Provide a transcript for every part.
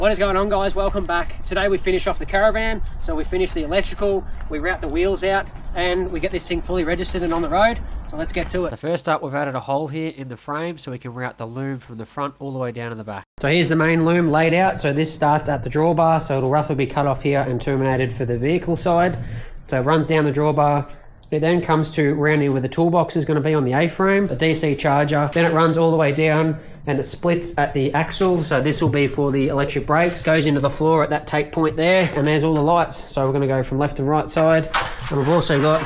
What is going on, guys? Welcome back. Today we finish off the Caravan. So we finish the electrical, we route the wheels out, and we get this thing fully registered and on the road. So let's get to it. So first up, we've added a hole here in the frame so we can route the loom from the front all the way down to the back. So here's the main loom laid out. So this starts at the drawbar, so it'll roughly be cut off here and terminated for the vehicle side. So it runs down the drawbar. It then comes to rounding where the toolbox is going to be on the A-frame, a DC charger. Then it runs all the way down and it splits at the axle. So this will be for the electric brakes. Goes into the floor at that take point there, and there's all the lights. So we're going to go from left and right side. And we've also got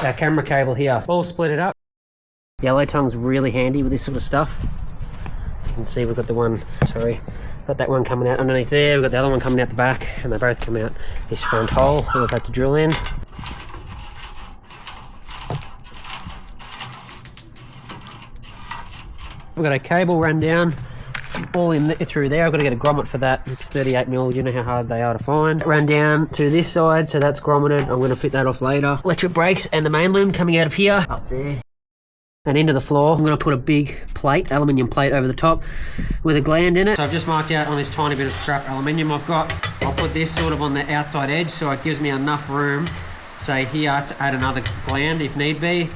our camera cable here. All split it up. Yellow tongue's really handy with this sort of stuff. You can see we've got the one, got that one coming out underneath there. We've got the other one coming out the back, and they both come out this front hole that we've had to drill in. We've got a cable run down all in through there. I've got to get a grommet for that. It's 38mm. You know how hard they are to find. Run down to this side, so that's grommeted. I'm going to fit that off later. Electric brakes and the main loom coming out of here, up there, and into the floor. I'm going to put a big plate, aluminium plate, over the top with a gland in it. So I've just marked out on this tiny bit of scrap aluminium I've got. I'll put this sort of on the outside edge, so it gives me enough room, say here, to add another gland if need be.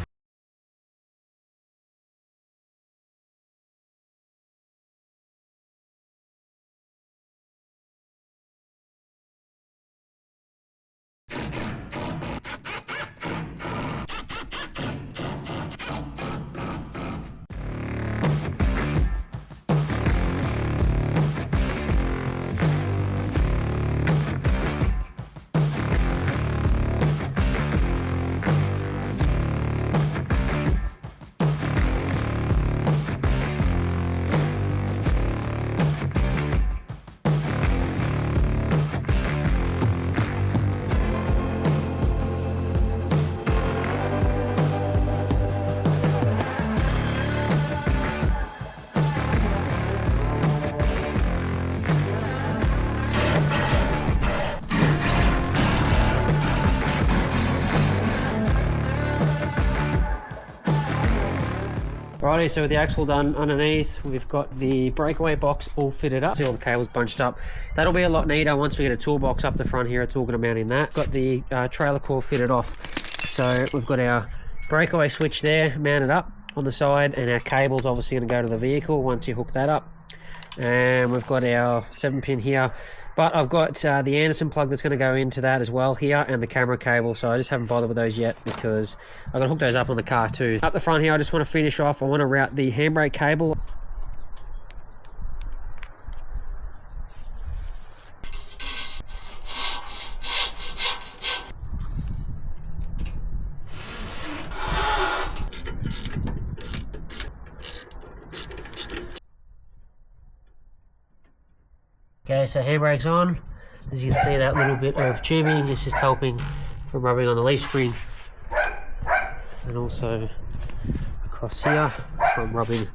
Righty, so with the axle done underneath, we've got the breakaway box all fitted up. See all the cables bunched up. That'll be a lot neater once we get a toolbox up the front here. It's all going to mount in that. Got the trailer core fitted off. So we've got our breakaway switch there mounted up on the side, and our cable's obviously going to go to the vehicle once you hook that up. And we've got our 7-pin here. But I've got the Anderson plug that's going to go into that as well here, and the camera cable, so I just haven't bothered with those yet because I've got to hook those up on the car too. Up the front here, I just want to finish off. I want to route the handbrake cable. Okay, so handbrake's on. As you can see, that little bit of tubing is just helping from rubbing on the leaf spring, and also across here from rubbing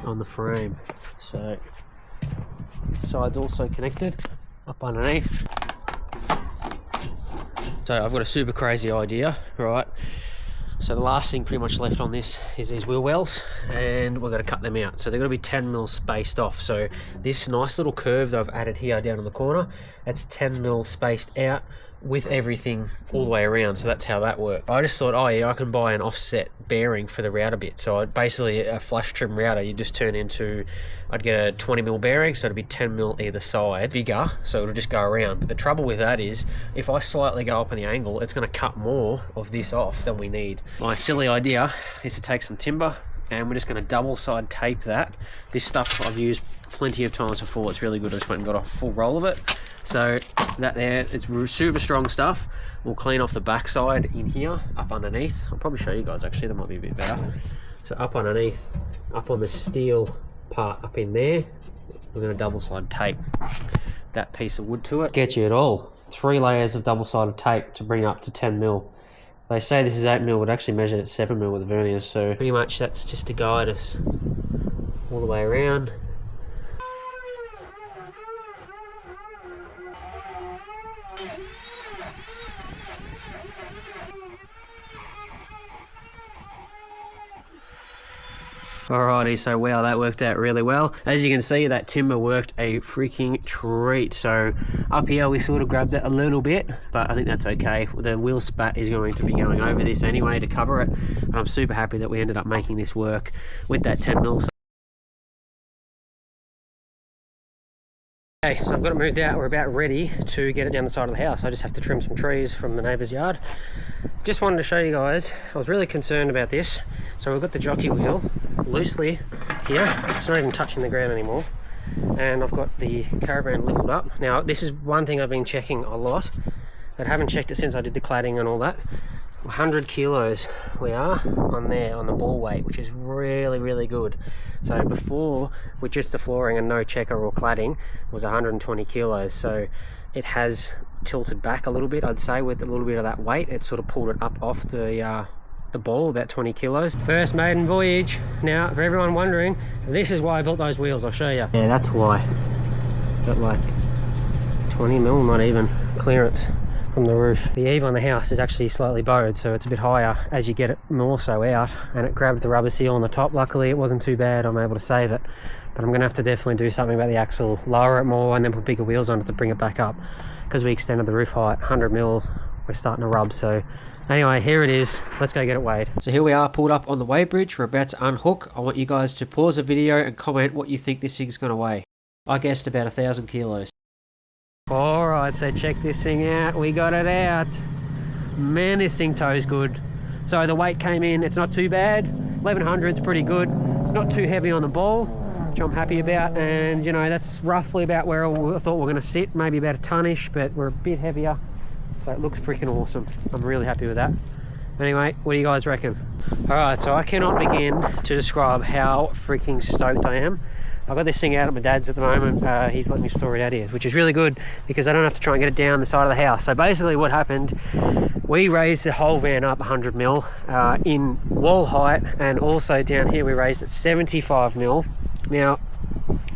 on the frame. So this side's also connected up underneath. So I've got a super crazy idea, right? So the last thing pretty much left on this is these wheel wells, and we're going to cut them out. So they're going to be 10mm spaced off. So this nice little curve that I've added here down in the corner, that's 10mm spaced out with everything all the way around. So that's how that works. I just thought, oh yeah, I can buy an offset bearing for the router bit. So basically a flush trim router, you just turn into, I'd get a 20mm bearing, so it'd be 10mm either side, bigger, so it'll just go around. But the trouble with that is, if I slightly go up on the angle, it's going to cut more of this off than we need. My silly idea is to take some timber, and we're just going to double side tape that. This stuff I've used plenty of times before. It's really good. I just went and got a full roll of it. So that there, it's super strong stuff. We'll clean off the backside in here, up underneath. I'll probably show you guys actually, that might be a bit better. So up underneath, up on the steel part up in there, we're going to double side tape that piece of wood to it. Get you at all. 3 layers of double sided tape to bring up to 10mm. They say this is 8mm, but actually measured at 7mm with the verniers, so pretty much that's just to guide us all the way around. Alrighty, so wow, that worked out really well. As you can see, that timber worked a freaking treat. So up here we sort of grabbed it a little bit, but I think that's okay. The wheel spat is going to be going over this anyway to cover it, and I'm super happy that we ended up making this work with that 10mm. Okay, so I've got it moved out. We're about ready to get it down the side of the house. I just have to trim some trees from the neighbour's yard. Just wanted to show you guys, I was really concerned about this. So we've got the jockey wheel loosely here. It's not even touching the ground anymore. And I've got the Caravan leveled up. Now, this is one thing I've been checking a lot, but I haven't checked it since I did the cladding and all that. 100 kilos we are on there on the ball weight, which is really, really good. So before, with just the flooring and no checker or cladding, was 120 kilos. So it has tilted back a little bit, I'd say, with a little bit of that weight. It sort of pulled it up off the ball, about 20 kilos. First maiden voyage. Now, for everyone wondering, this is why I built those wheels. I'll show you. Yeah, that's why. Got like 20mm, not even, clearance from the roof. The eave on the house is actually slightly bowed, so it's a bit higher as you get it more so out, and it grabbed the rubber seal on the top. Luckily it wasn't too bad, I'm able to save it, but I'm gonna have to definitely do something about the axle, lower it more and then put bigger wheels on it to bring it back up, because we extended the roof height 100mm. We're starting to rub. So anyway, here it is. Let's go get it weighed. So here we are, pulled up on the weigh bridge. We're about to unhook. I want you guys to pause the video and comment what you think this thing's gonna weigh. I guessed about 1,000 kilos. Alright, so check this thing out. We got it out. Man, this thing tows good. So the weight came in, it's not too bad. 1100's pretty good. It's not too heavy on the ball, which I'm happy about. And you know, that's roughly about where I thought we were gonna sit, maybe about a tonish, but we're a bit heavier. So it looks freaking awesome. I'm really happy with that. Anyway, what do you guys reckon? Alright, so I cannot begin to describe how freaking stoked I am. I've got this thing out at my dad's at the moment. He's let me store it out here, which is really good because I don't have to try and get it down the side of the house. So basically what happened, we raised the whole van up 100mm in wall height, and also down here we raised it 75mm. Now,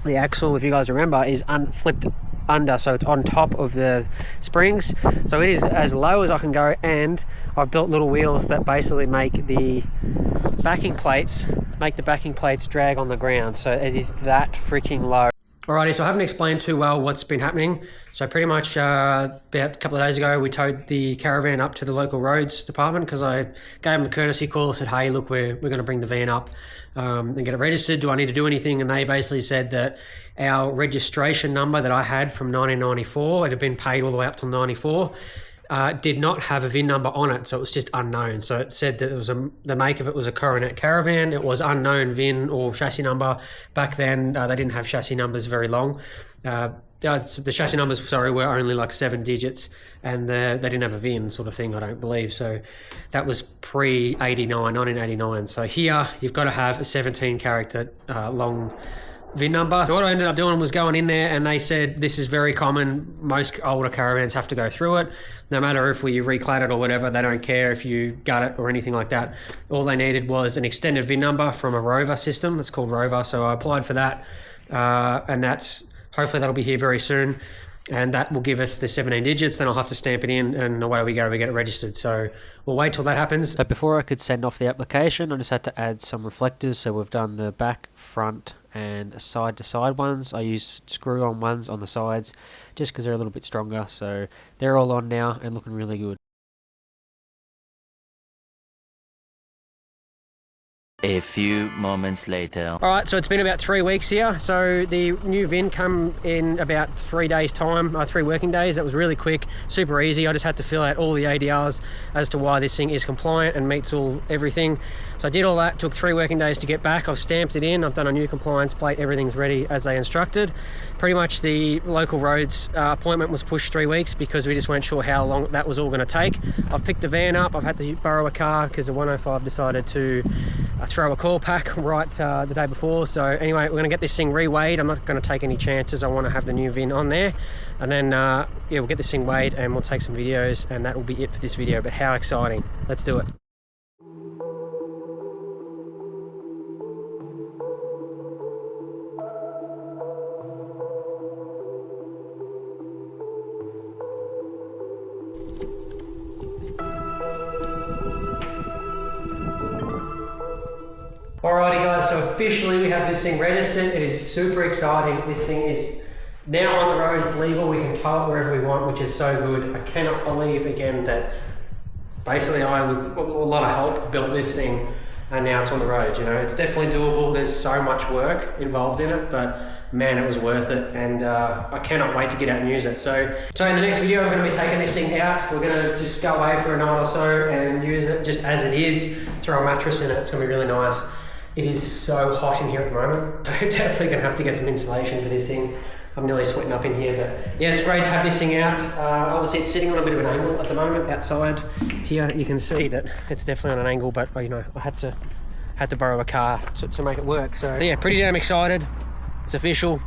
the axle, if you guys remember, is flipped under, so it's on top of the springs, so it is as low as I can go, and I've built little wheels that basically make the backing plates drag on the ground, so it is that freaking low. Alrighty, so I haven't explained too well what's been happening. So pretty much about a couple of days ago, we towed the Caravan up to the local roads department because I gave them a courtesy call, said, hey, look, we're going to bring the van up and get it registered. Do I need to do anything? And they basically said that our registration number that I had from 1994, it had been paid all the way up till 94, did not have a VIN number on it, so it was just unknown. So it said that it was the make of it was a Coronet Caravan. It was unknown VIN or chassis number. Back then, they didn't have chassis numbers very long. The chassis numbers, sorry, were only like 7 digits, and they didn't have a VIN sort of thing, I don't believe. So that was pre-89, 1989. So here, you've got to have a 17 character long VIN number. So what I ended up doing was going in there, and they said this is very common. Most older Caravans have to go through it. No matter if you reclad it or whatever, they don't care if you gut it or anything like that. All they needed was an extended VIN number from a Rover system. It's called Rover. So I applied for that, and hopefully that'll be here very soon. And that will give us the 17 digits. Then I'll have to stamp it in, and away we go. We get it registered. So we'll wait till that happens. But before I could send off the application, I just had to add some reflectors. So we've done the back, front, and side to side ones. I use screw on ones on the sides just because they're a little bit stronger. So they're all on now and looking really good. A few moments later. Alright, so it's been about 3 weeks here. So the new VIN come in about 3 days time, 3 working days. That was really quick, super easy. I just had to fill out all the ADRs as to why this thing is compliant and meets everything. So I did all that, took 3 working days to get back. I've stamped it in, I've done a new compliance plate, everything's ready as they instructed. Pretty much the local roads appointment was pushed 3 weeks because we just weren't sure how long that was all going to take. I've picked the van up, I've had to borrow a car because the 105 decided to throw a call pack right the day before. So anyway, we're going to get this thing re-weighed. I'm not going to take any chances. I want to have the new VIN on there, and then yeah, we'll get this thing weighed and we'll take some videos, and that will be it for this video. But how exciting. Let's do it. Alrighty guys, so officially we have this thing registered. It is super exciting. This thing is now on the road, it's legal, we can tow it wherever we want, which is so good. I cannot believe, again, that basically I, with a lot of help, built this thing, and now it's on the road. You know, it's definitely doable. There's so much work involved in it, but man, it was worth it, and I cannot wait to get out and use it. So in the next video, we're going to be taking this thing out. We're going to just go away for a night or so and use it just as it is, throw a mattress in it. It's going to be really nice. It is so hot in here at the moment, so definitely going to have to get some insulation for this thing. I'm nearly sweating up in here, but yeah, it's great to have this thing out. Obviously, it's sitting on a bit of an angle at the moment outside. Here, you can see that it's definitely on an angle, but you know, I had to borrow a car to make it work. So yeah, pretty damn excited. It's official.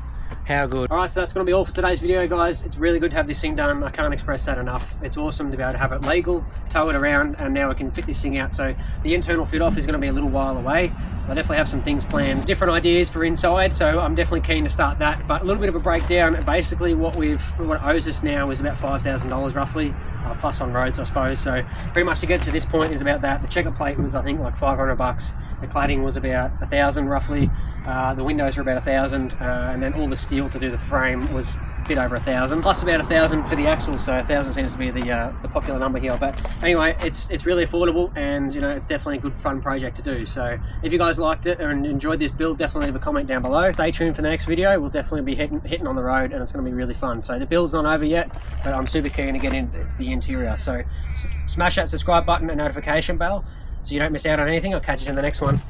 How good. All right, so that's going to be all for today's video, guys. It's really good to have this thing done. I can't express that enough. It's awesome to be able to have it legal, tow it around, and now we can fit this thing out. So the internal fit off is going to be a little while away. I definitely have some things planned, different ideas for inside, so I'm definitely keen to start that. But a little bit of a breakdown. Basically, what it owes us now is about $5,000 roughly, plus on roads, I suppose. So pretty much to get to this point is about that. The checker plate was, I think, like 500 bucks. The cladding was about 1,000 roughly. The windows are about 1,000, and then all the steel to do the frame was a bit over 1,000, plus about 1,000 for the axle. So 1,000 seems to be the popular number here. But anyway, it's really affordable, and you know, it's definitely a good fun project to do. So if you guys liked it and enjoyed this build, definitely leave a comment down below. Stay tuned for the next video. We'll definitely be hitting on the road, and it's going to be really fun. So the build's not over yet, but I'm super keen to get into the interior. So smash that subscribe button and notification bell so you don't miss out on anything. I'll catch you in the next one.